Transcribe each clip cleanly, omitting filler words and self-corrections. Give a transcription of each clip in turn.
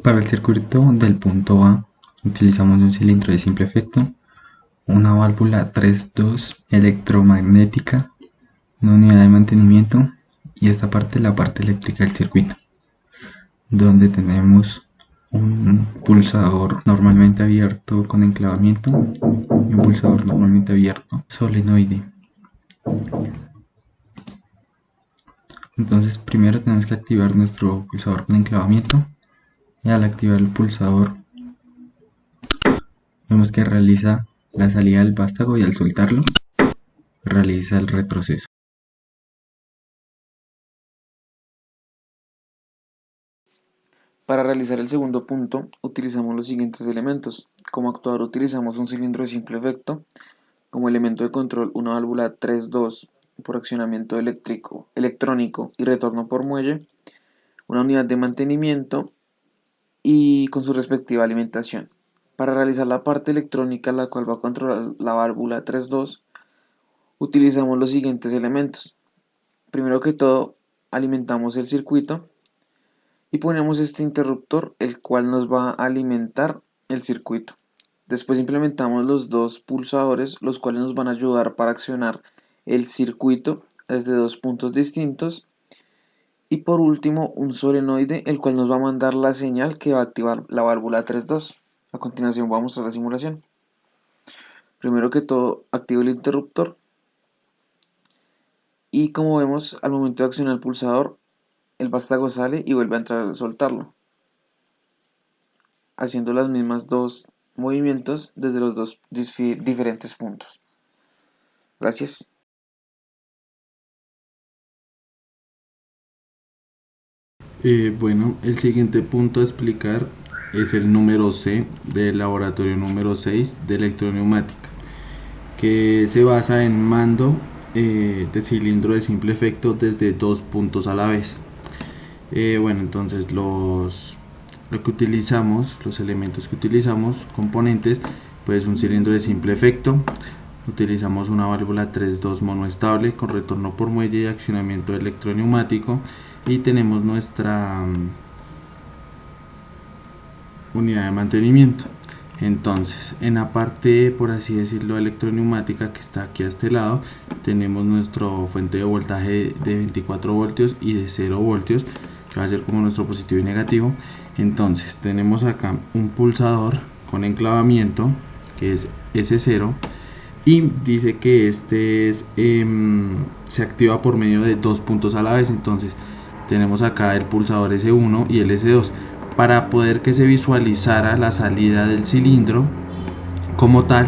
Para el circuito del punto A utilizamos un cilindro de simple efecto, una válvula 3-2 electromagnética, una unidad de mantenimiento y esta parte la parte eléctrica del circuito, donde tenemos un pulsador normalmente abierto con enclavamiento y un pulsador normalmente abierto solenoide. Entonces primero tenemos que activar nuestro pulsador con enclavamiento y al activar el pulsador vemos que realiza la salida del vástago y al soltarlo realiza el retroceso. Para realizar el segundo punto, utilizamos los siguientes elementos. Como actuador utilizamos un cilindro de simple efecto, como elemento de control una válvula 3-2 por accionamiento electrónico y retorno por muelle, una unidad de mantenimiento y con su respectiva alimentación. Para realizar la parte electrónica, la cual va a controlar la válvula 3-2, utilizamos los siguientes elementos. Primero que todo, alimentamos el circuito y ponemos este interruptor, el cual nos va a alimentar el circuito. Después implementamos los dos pulsadores, los cuales nos van a ayudar para accionar el circuito desde dos puntos distintos. Y por último, un solenoide, el cual nos va a mandar la señal que va a activar la válvula 3-2. A continuación vamos a la simulación. Primero que todo, activo el interruptor. Y como vemos, al momento de accionar el pulsador, el vástago sale y vuelve a entrar al soltarlo, haciendo las mismas dos movimientos desde los dos diferentes puntos. Gracias. Bueno, el siguiente punto a explicar es el número C del laboratorio número 6 de electroneumática, que se basa en mando de cilindro de simple efecto desde dos puntos a la vez. Bueno, entonces lo que utilizamos, los elementos que utilizamos, componentes, pues un cilindro de simple efecto, utilizamos una válvula 3-2 monoestable con retorno por muelle y accionamiento electroneumático y tenemos nuestra unidad de mantenimiento. Entonces, en la parte, por así decirlo, electroneumática que está aquí a este lado, tenemos nuestro fuente de voltaje de 24 voltios y de 0 voltios, que va a ser como nuestro positivo y negativo. Entonces, tenemos acá un pulsador con enclavamiento, que es S0, y dice que este se activa por medio de dos puntos a la vez. Entonces, tenemos acá el pulsador S1 y el S2. Para poder que se visualizara la salida del cilindro como tal,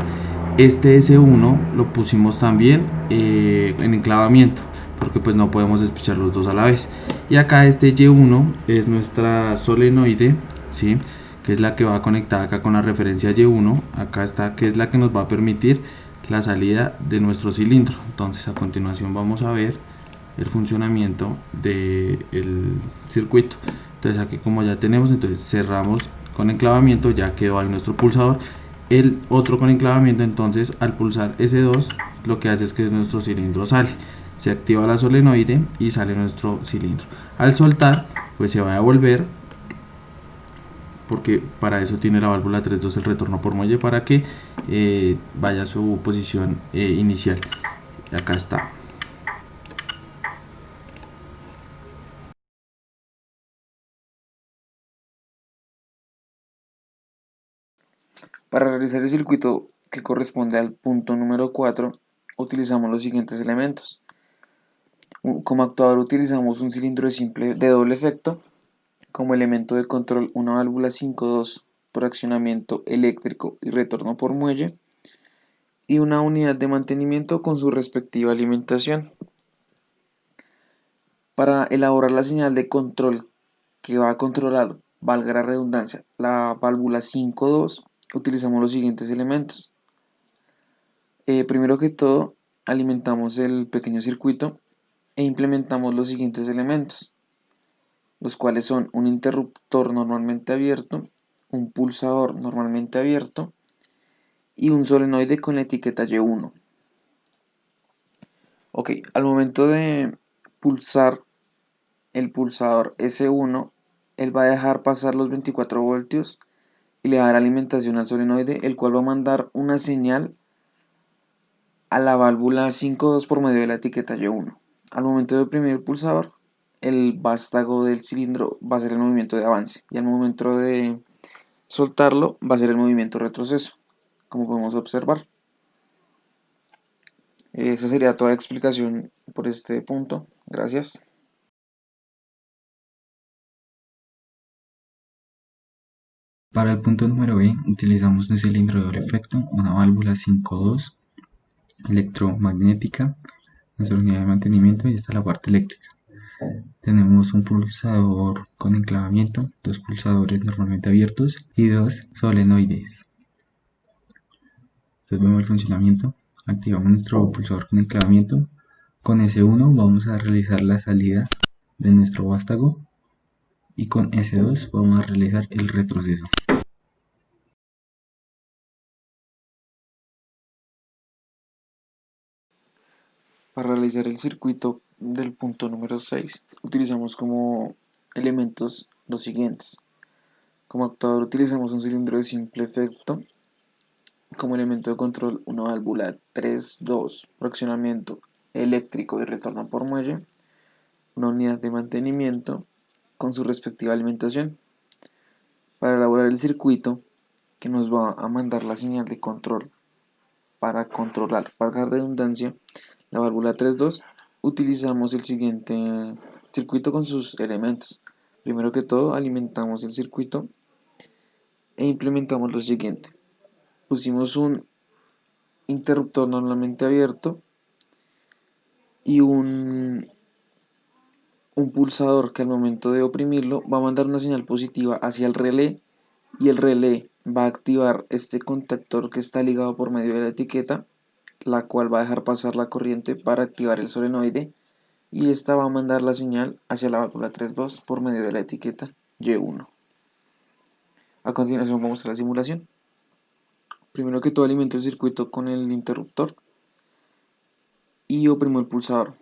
este S1 lo pusimos también en enclavamiento, porque pues no podemos despechar los dos a la vez. Y acá este Y1 es nuestra solenoide, ¿sí?, que es la que va conectada acá con la referencia Y1. Acá está, que es la que nos va a permitir la salida de nuestro cilindro. Entonces a continuación vamos a ver el funcionamiento del circuito. Entonces aquí, como ya tenemos, entonces cerramos con enclavamiento, ya quedó ahí nuestro pulsador. El otro con enclavamiento, entonces al pulsar S2 lo que hace es que nuestro cilindro sale, se activa la solenoide y sale nuestro cilindro. Al soltar, pues se va a devolver, porque para eso tiene la válvula 3-2 el retorno por muelle, para que vaya a su posición inicial. Acá está. Para realizar el circuito que corresponde al punto número 4, utilizamos los siguientes elementos. Como actuador utilizamos un cilindro de doble efecto, como elemento de control una válvula 5-2 por accionamiento eléctrico y retorno por muelle, y una unidad de mantenimiento con su respectiva alimentación. Para elaborar la señal de control que va a controlar, valga la redundancia, la válvula 5-2, utilizamos los siguientes elementos. Primero que todo, alimentamos el pequeño circuito e implementamos los siguientes elementos, los cuales son un interruptor normalmente abierto, un pulsador normalmente abierto y un solenoide con la etiqueta Y1. Ok, al momento de pulsar el pulsador S1, él va a dejar pasar los 24 voltios y le va a dar alimentación al solenoide, el cual va a mandar una señal a la válvula 5.2 por medio de la etiqueta Y1. Al momento de oprimir el pulsador, el vástago del cilindro va a hacer el movimiento de avance y al momento de soltarlo va a ser el movimiento de retroceso, como podemos observar. Esa sería toda la explicación por este punto. Gracias. Para el punto número B, utilizamos un cilindro de doble efecto, una válvula 5.2 electromagnética, nuestra unidad de mantenimiento, y esta es la parte eléctrica. Tenemos un pulsador con enclavamiento, dos pulsadores normalmente abiertos y dos solenoides. Entonces vemos el funcionamiento. Activamos nuestro pulsador con enclavamiento. Con S1 vamos a realizar la salida de nuestro vástago y con S2 vamos a realizar el retroceso. Para realizar el circuito del punto número 6, utilizamos como elementos los siguientes. Como actuador utilizamos un cilindro de simple efecto. Como elemento de control, una válvula 3.2, fraccionamiento eléctrico y retorno por muelle. Una unidad de mantenimiento con su respectiva alimentación. Para elaborar el circuito que nos va a mandar la señal de control para controlar, para la redundancia, la válvula 3.2, utilizamos el siguiente circuito con sus elementos. Primero que todo, alimentamos el circuito e implementamos lo siguiente. Pusimos un interruptor normalmente abierto y un pulsador que al momento de oprimirlo va a mandar una señal positiva hacia el relé, y el relé va a activar este contactor que está ligado por medio de la etiqueta, la cual va a dejar pasar la corriente para activar el solenoide, y esta va a mandar la señal hacia la válvula 3.2 por medio de la etiqueta Y1. A continuación vamos a la simulación. Primero que todo, alimento el circuito con el interruptor y oprimo el pulsador.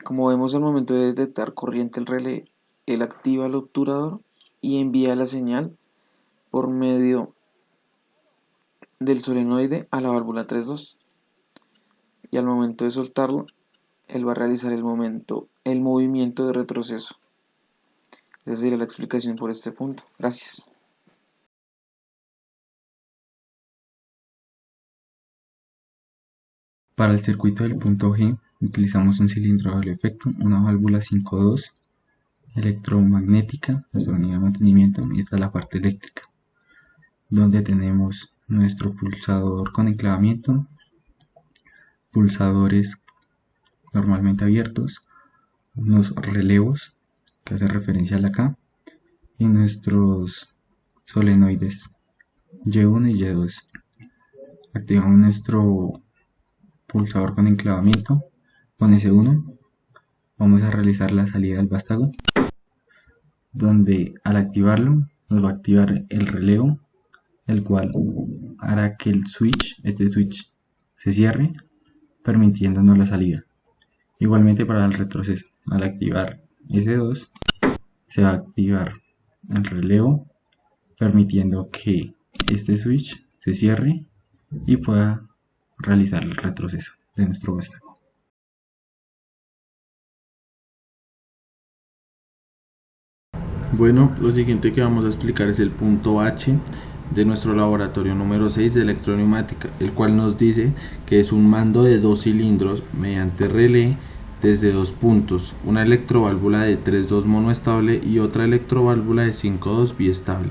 Como vemos, al momento de detectar corriente el relé, él activa el obturador y envía la señal por medio del solenoide a la válvula 3.2, y al momento de soltarlo, él va a realizar el movimiento de retroceso. Esa sería la explicación por este punto. Gracias. Para el circuito del punto G, utilizamos un cilindro de doble efecto, una válvula 5.2 electromagnética, nuestra unidad de mantenimiento, y esta es la parte eléctrica, donde tenemos nuestro pulsador con enclavamiento, pulsadores normalmente abiertos, unos relevos que hacen referencia a la K, y nuestros solenoides Y1 y Y2. Activamos nuestro pulsador con enclavamiento. Con S1 vamos a realizar la salida del vástago, donde al activarlo nos va a activar el relevo, el cual hará que este switch se cierre, permitiéndonos la salida. Igualmente para el retroceso, al activar S2 se va a activar el relevo, permitiendo que este switch se cierre y pueda realizar el retroceso de nuestro vástago. Bueno, lo siguiente que vamos a explicar es el punto H de nuestro laboratorio número 6 de electroneumática, el cual nos dice que es un mando de dos cilindros mediante relé desde dos puntos, una electroválvula de 3.2 monoestable y otra electroválvula de 5.2 biestable.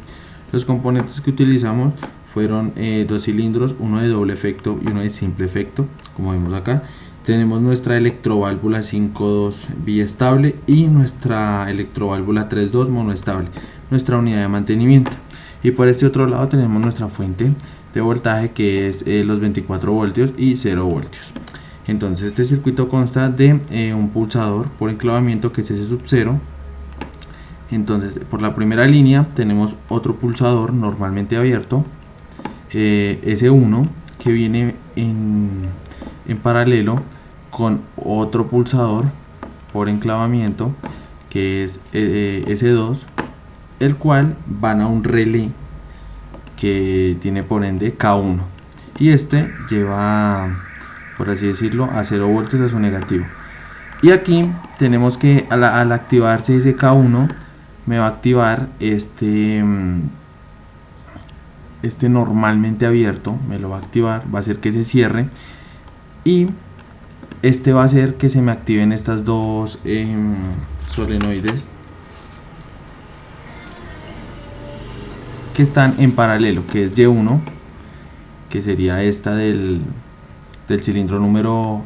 Los componentes que utilizamos fueron dos cilindros, uno de doble efecto y uno de simple efecto, como vemos acá. Tenemos nuestra electroválvula 5.2 biestable y nuestra electroválvula 3.2 monoestable, nuestra unidad de mantenimiento. Y por este otro lado tenemos nuestra fuente de voltaje, que es los 24 voltios y 0 voltios. Entonces este circuito consta de un pulsador por enclavamiento, que es ese sub 0. Entonces por la primera línea tenemos otro pulsador normalmente abierto, S1, que viene en paralelo con otro pulsador por enclavamiento, que es S2, el cual van a un relé que tiene por ende K1, y este lleva, por así decirlo, a 0 voltios a su negativo. Y aquí tenemos que al activarse ese K1 me va a activar este normalmente abierto, me lo va a activar, va a hacer que se cierre, y este va a hacer que se me activen estas dos solenoides que están en paralelo, que es Y1, que sería esta del cilindro número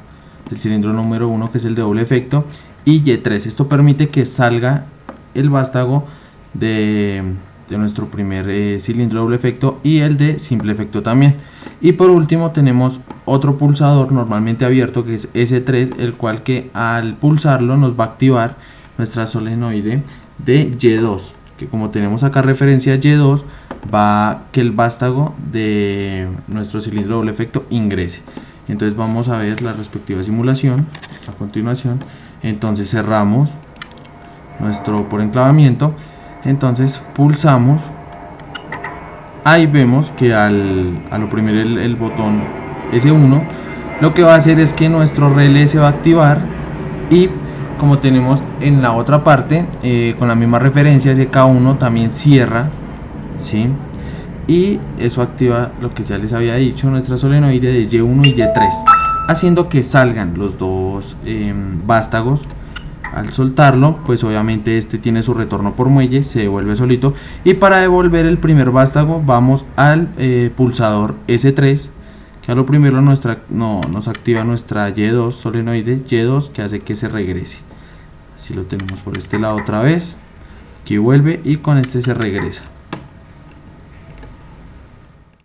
1, que es el de doble efecto, y Y3. Esto permite que salga el vástago de nuestro primer cilindro doble efecto y el de simple efecto también. Y por último tenemos otro pulsador normalmente abierto, que es S3, el cual que al pulsarlo nos va a activar nuestra solenoide de Y2, que como tenemos acá referencia Y2, va que el vástago de nuestro cilindro doble efecto ingrese. Entonces vamos a ver la respectiva simulación a continuación. Entonces cerramos nuestro por enclavamiento, entonces pulsamos, ahí vemos que al oprimir el botón S1, lo que va a hacer es que nuestro relé se va a activar, y como tenemos en la otra parte con la misma referencia, ese K1 también cierra, ¿sí? Y eso activa lo que ya les había dicho, nuestra solenoide de Y1 y Y3, haciendo que salgan los dos vástagos. Al soltarlo, pues obviamente este tiene su retorno por muelle, se devuelve solito, y para devolver el primer vástago vamos al pulsador S3, que al oprimirlo nos activa nuestra Y2, solenoide Y2, que hace que se regrese. Así lo tenemos por este lado otra vez, aquí vuelve y con este se regresa.